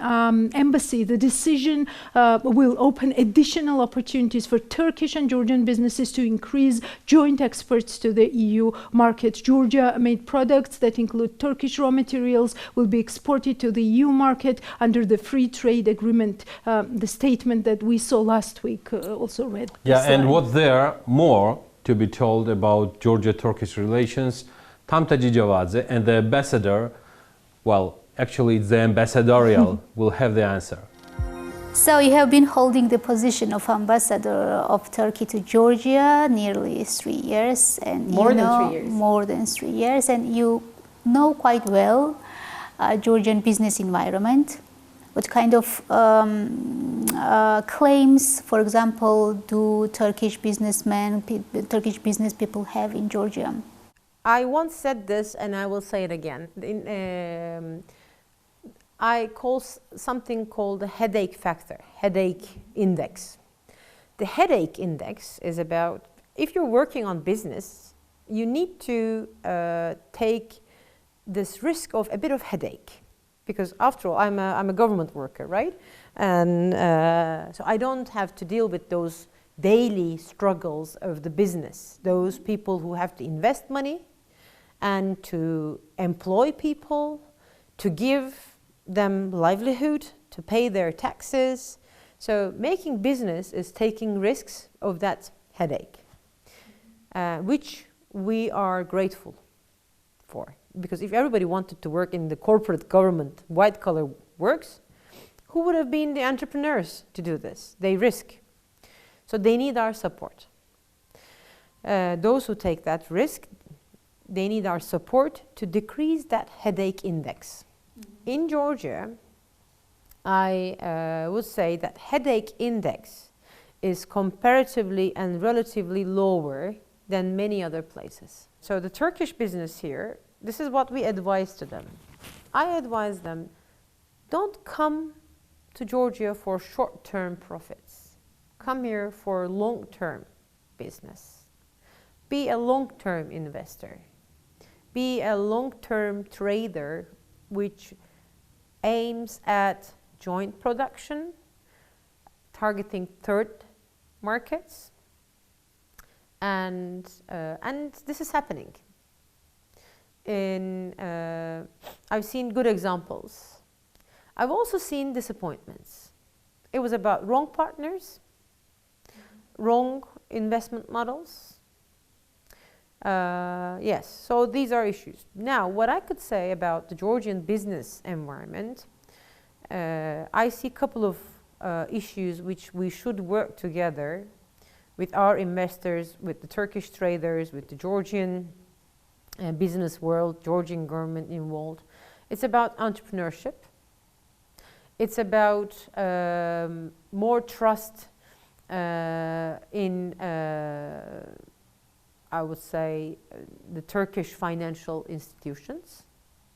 S2: embassy, the decision will open additional opportunities for Turkish and Georgian businesses to increase joint exports to the EU market. Georgia-made products that include Turkish raw materials will be exported to the EU market under the free trade agreement. The statement that we saw last week also read.
S1: Yeah, and what's there more to be told about Georgia-Turkish relations? Tamta Jihad and the ambassador, well, actually it's the Ambassadorial, will have the answer.
S9: So you have been holding the position of ambassador of Turkey to Georgia nearly 3 years, and
S10: more than 3 years.
S9: More than 3 years, and you know quite well Georgian business environment. What kind of claims, for example, do Turkish businessmen, Turkish business people have in Georgia?
S10: I once said this, and I will say it again. I call something called the headache factor, headache index. The headache index is about, if you're working on business, you need to take this risk of a bit of headache. Because after all, I'm a government worker, right? And so I don't have to deal with those daily struggles of the business, those people who have to invest money and to employ people, to give them livelihood, to pay their taxes. So making business is taking risks of that headache, which we are grateful for. Because if everybody wanted to work in the corporate government, white-collar works, who would have been the entrepreneurs to do this? They risk. So they need our support. Those who take that risk, they need our support to decrease that headache index. In Georgia, I would say that headache index is comparatively and relatively lower than many other places. So the Turkish business here, this is what we advise to them. I advise them, don't come to Georgia for short-term profits. Come here for long-term business. Be a long-term investor. Be a long-term trader which aims at joint production, targeting third markets, and this is happening. I've seen good examples. I've also seen disappointments. It was about wrong partners, wrong investment models. Yes, so these are issues. Now, what I could say about the Georgian business environment, I see a couple of issues which we should work together with our investors, with the Turkish traders, with the Georgian business world, Georgian government involved. It's about entrepreneurship. It's about more trust in I would say, the Turkish financial institutions.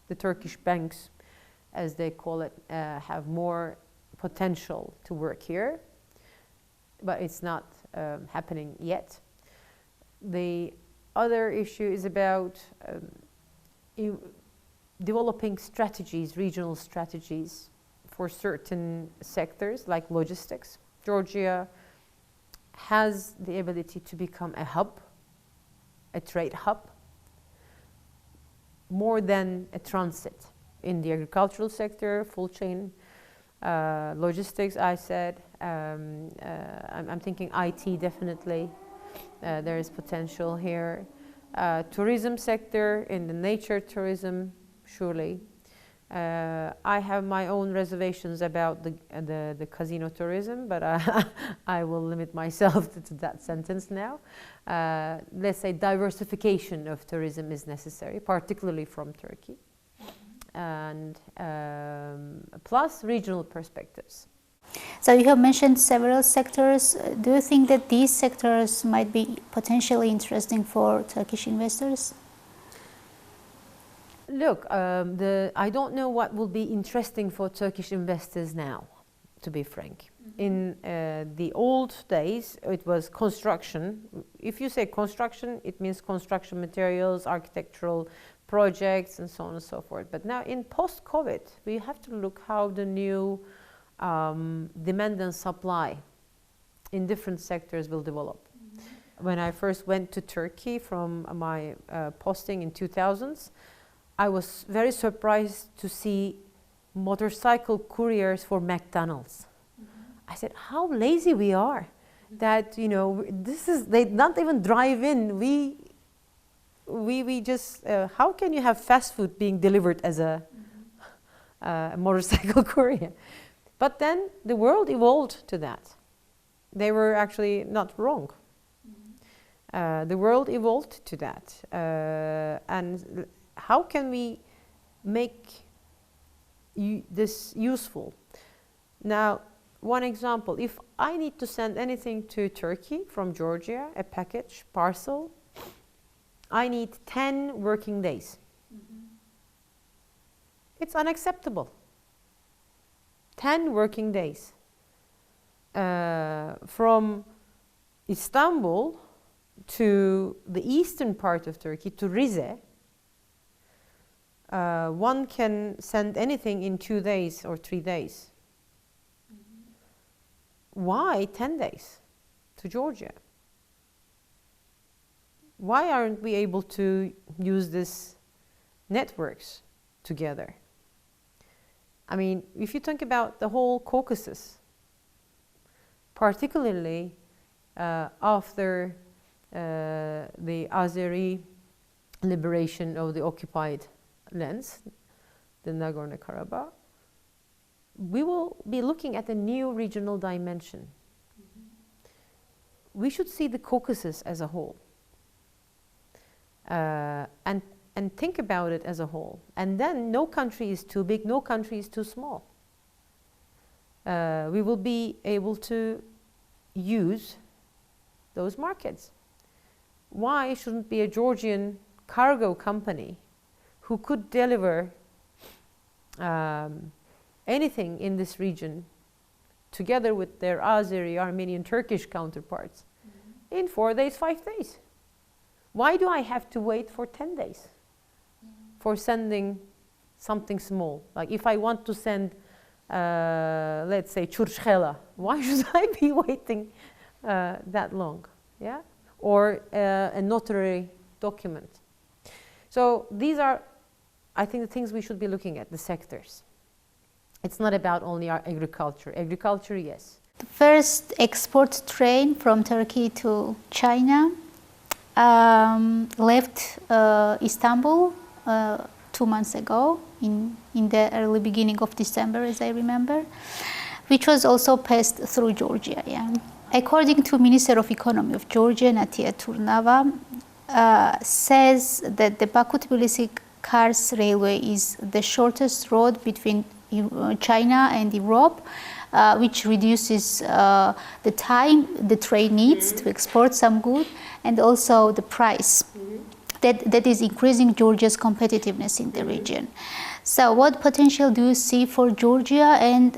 S10: The Turkish banks, as they call it, have more potential to work here, but it's not happening yet. The other issue is about developing strategies, regional strategies for certain sectors like logistics. Georgia has the ability to become a hub, a trade hub, more than a transit in the agricultural sector, full chain, logistics, I said. I'm thinking IT definitely. There is potential here. Tourism sector, in the nature tourism, surely. I have my own reservations about the casino tourism, but I will limit myself to that sentence now. Let's say diversification of tourism is necessary, particularly from Turkey, and plus regional perspectives.
S9: So you have mentioned several sectors. Do you think that these sectors might be potentially interesting for Turkish investors?
S10: Look, I don't know what will be interesting for Turkish investors now, to be frank. Mm-hmm. In the old days, it was construction. If you say construction, it means construction materials, architectural projects, and so on and so forth. But now in post-COVID, we have to look how the new demand and supply in different sectors will develop. Mm-hmm. When I first went to Turkey from my posting in 2000s, I was very surprised to see motorcycle couriers for McDonald's. Mm-hmm. I said, how lazy we are, mm-hmm. that, you know, they not even drive in. We just, how can you have fast food being delivered as a, mm-hmm. A motorcycle courier? But then the world evolved to that. They were actually not wrong. The world evolved to that. And how can we make this useful? Now, one example, if I need to send anything to Turkey from Georgia, a package, parcel, I need 10 working days. It's unacceptable. 10 working days. From Istanbul to the eastern part of Turkey, to Rize, one can send anything in 2 days or 3 days. Why 10 days to Georgia? Why aren't we able to use these networks together? I mean, if you think about the whole Caucasus, particularly after the Azeri liberation of the occupied lands, the Nagorno-Karabakh, we will be looking at a new regional dimension. We should see the Caucasus as a whole, and think about it as a whole. And then no country is too big, no country is too small. We will be able to use those markets. Why shouldn't be a Georgian cargo company who could deliver anything in this region together with their Azeri, Armenian, Turkish counterparts in 4 days, 5 days? Why do I have to wait for 10 days for sending something small? Like if I want to send, let's say, churchkhela, why should I be waiting that long? Yeah? Or a notary document. So these are, I think, the things we should be looking at, the sectors. It's not about only our agriculture. Agriculture, yes.
S9: The first export train from Turkey to China left Istanbul 2 months ago, in the early beginning of December, as I remember, which was also passed through Georgia. Yeah. According to Minister of Economy of Georgia, Natia Turnava, says that the Baku-Tbilisi-Kars railway is the shortest road between China and Europe, which reduces the time the train needs to export some good, and also the price. That is increasing Georgia's competitiveness in the region. So what potential do you see for Georgia, and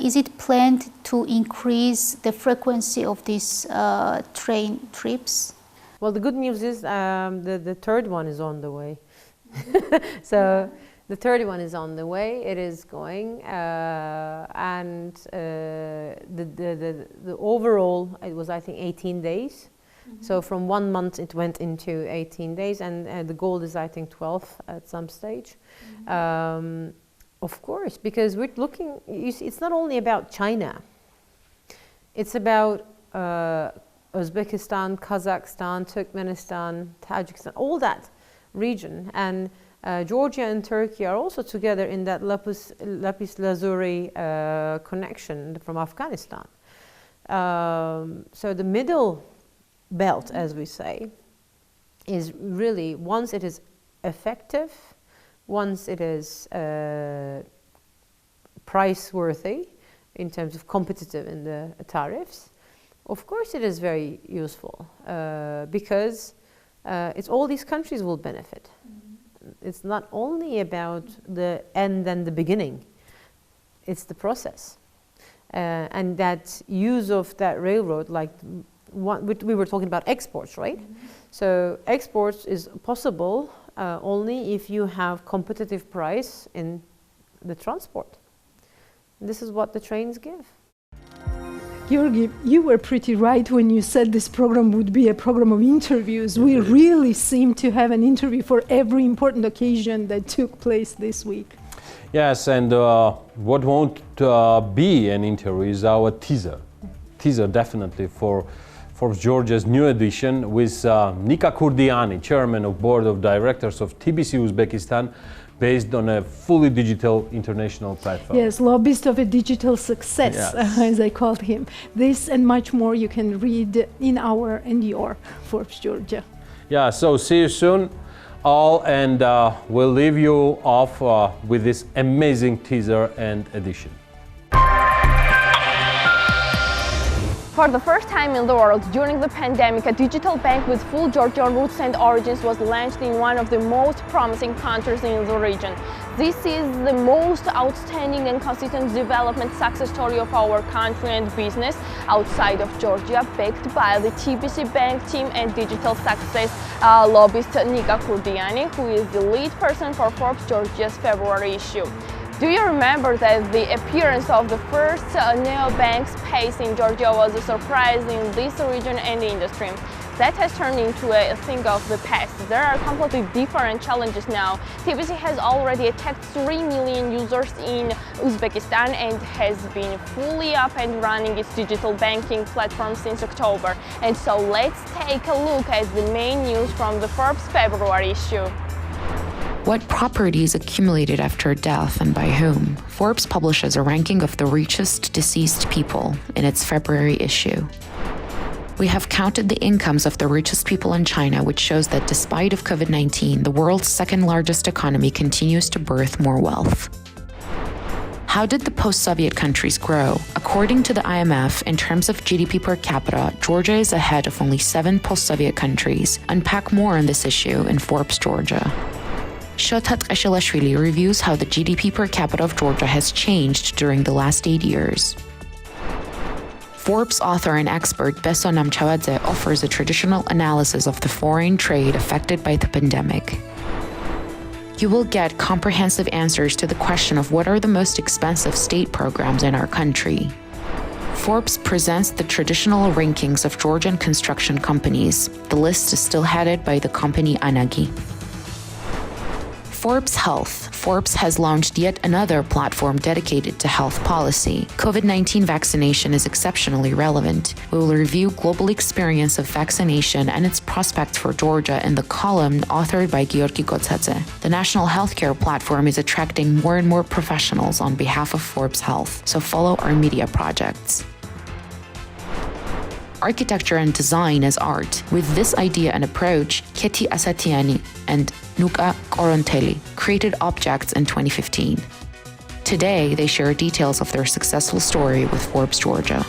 S9: is it planned to increase the frequency of these train trips?
S10: Well, the good news is the third one is on the way. So the third one is on the way. It is going, and the overall, it was, I think, 18 days. So from 1 month it went into 18 days, and the goal is, I think, 12 at some stage. Of course, because we're looking, you see, it's not only about China. It's about Uzbekistan, Kazakhstan, Turkmenistan, Tajikistan, all that region. And Georgia and Turkey are also together in that lapis lazuli connection from Afghanistan. So the middle belt, as we say, is really, once it is effective, once it is price-worthy in terms of competitive in the tariffs, of course it is very useful because it's all these countries will benefit. It's not only about the end and the beginning, it's the process. And that use of that railroad, like we were talking about exports, right? So exports is possible only if you have competitive price in the transport. This is what the trains give.
S2: Georgi, you were pretty right when you said this program would be a program of interviews. We really seem to have an interview for every important occasion that took place this week.
S1: Yes, and what won't be an interview is our teaser. Teaser, definitely, for Forbes Georgia's new edition with Nika Kurdiani, Chairman of Board of Directors of TBC Uzbekistan, based on a fully digital international platform.
S2: Yes, lobbyist of a digital success,
S1: Yes.
S2: as I called him. This and much more you can read in our and your Forbes Georgia.
S1: Yeah, so see you soon all, and we'll leave you off with this amazing teaser and edition.
S11: For the first time in the world, during the pandemic, a digital bank with full Georgian roots and origins was launched in one of the most promising countries in the region. This is the most outstanding and consistent development success story of our country and business outside of Georgia, backed by the TBC Bank team and digital success lobbyist Nika Kurdiani, who is the lead person for Forbes Georgia's February issue. Do you remember that the appearance of the first neobank space in Georgia was a surprise in this region and industry? That has turned into a thing of the past. There are completely different challenges now. TBC has already attacked 3 million users in Uzbekistan and has been fully up and running its digital banking platform since October. And so let's take a look at the main news from the Forbes February issue.
S12: What properties accumulated after death and by whom? Forbes publishes a ranking of the richest deceased people in its February issue. We have counted the incomes of the richest people in China, which shows that despite of COVID-19, the world's second largest economy continues to birth more wealth. How did the post-Soviet countries grow? According to the IMF, in terms of GDP per capita, Georgia is ahead of only 7 post-Soviet countries. Unpack more on this issue in Forbes Georgia. Shotat Eshilashvili reviews how the GDP per capita of Georgia has changed during the last 8 years. Forbes author and expert Beso Namchawadze offers a traditional analysis of the foreign trade affected by the pandemic. You will get comprehensive answers to the question of what are the most expensive state programs in our country. Forbes presents the traditional rankings of Georgian construction companies. The list is still headed by the company Anagi. Forbes Health. Forbes has launched yet another platform dedicated to health policy. COVID-19 vaccination is exceptionally relevant. We will review global experience of vaccination and its prospects for Georgia in the column authored by Georgi Gotsadze. The national healthcare platform is attracting more and more professionals on behalf of Forbes Health, so follow our media projects. Architecture and design as art. With this idea and approach, Keti Asatiani and Nuka Koronteli created objects in 2015. Today, they share details of their successful story with Forbes Georgia.